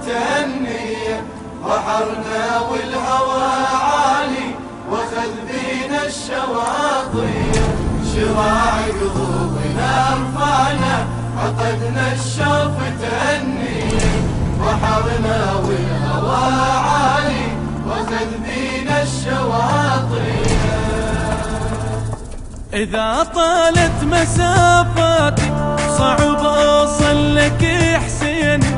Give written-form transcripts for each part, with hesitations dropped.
النية، بحرنا والهوى عالي واخذ بينا الشواطئ، شراع قلوبنا رفعنا عقدنا الشوف تهنية، بحرنا والهوى عالي واخذ بينا الشواطئ. إذا طالت مسافاتي صعب أوصل لك حسيني،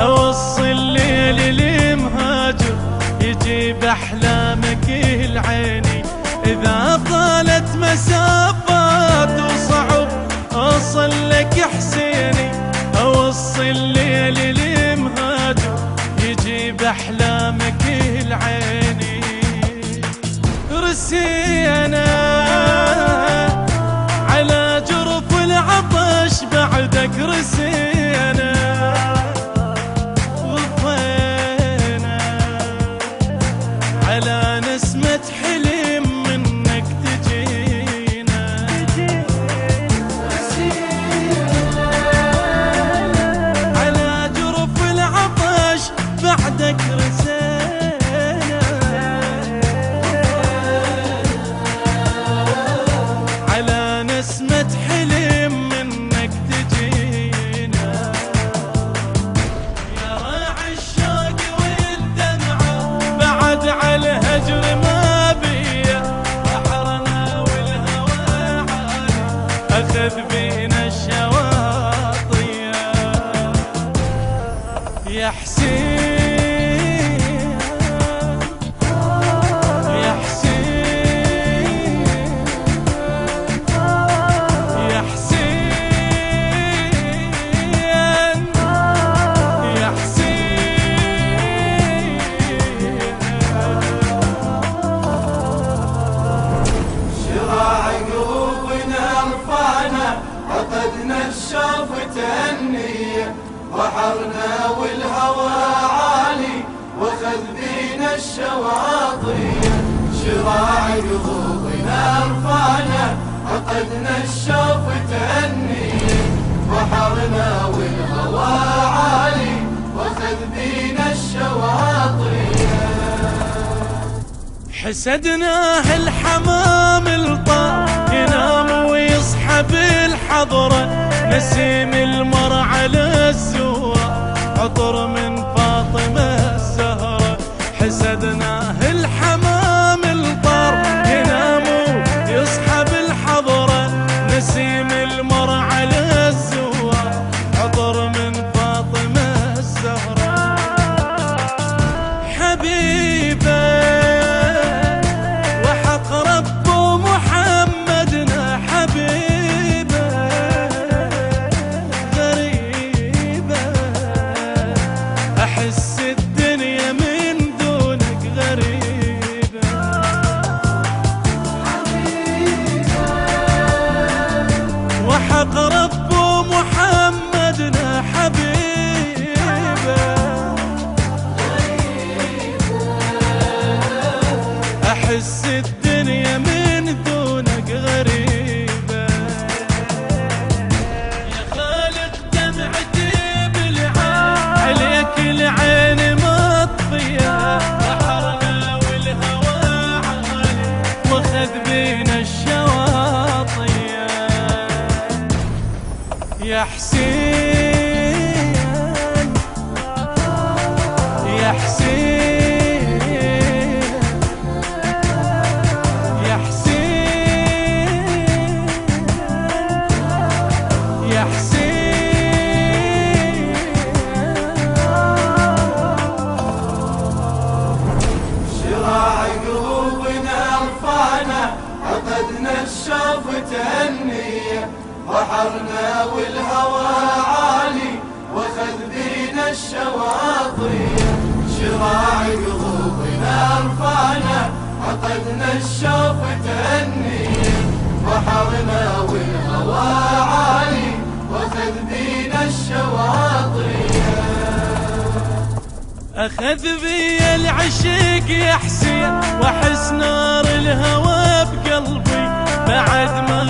أوصل الليل لمهاجر يجيب أحلامك العيني. إذا طالت مسافات وصعب أوصل لك حسيني، أوصل الليل لمهاجر يجيب أحلامك العيني. رسينا على جرف العطش بعدك، رسينا غطينا على نسمة حلم منك تجينا. رسينا على جرف العطش بعدك، رسينا نسمة حلم منك تجينا. يا راعي الشوق والدمعة بعد على الهجر ما بيا، بحرنا والهوى عالي أخذ بينا الشواطئ. يا حسين عقدنا الشوف تهنية، بحرنا والهوى عالي واخذ بينا الشواطئ، شراع قلوبنا رفعنا عقدنا الشوف تهنية، بحرنا والهوى عالي واخذ بينا الشواطئ. حسدناه الحمام الطار ينام ويصحى بالحضرة، نسيم المر على الزوار عطر من فاطمة الزهرة. حسدناه الحمام الطار ينام ويصحى بالحضرة، نسيم المر على الزوار عطر من فاطمة الزهرة. حبيبه أحس الدنيا من دونك غريبة. حبيبة وحق رب محمدنا حبيبة. أحس الدنيا من دونك غريبة. يا خالق دمعتي بالعين عليك العين مطفية، بحرنا والهوى عالي واخذ بينا الشواطئ. يا حسين يا حسين يا حسين يا حسين. عقدنا الشوف تهنية، بحرنا والهوى عالي واخذ بينا الشواطئ، شراع قلوبنا رفعنا عقدنا الشوف تهنية، بحرنا والهوى عالي واخذ بينا الشواطئ. أخذ بي العشق يا حسين، وأحس نار الهوى بقلبي بعد ما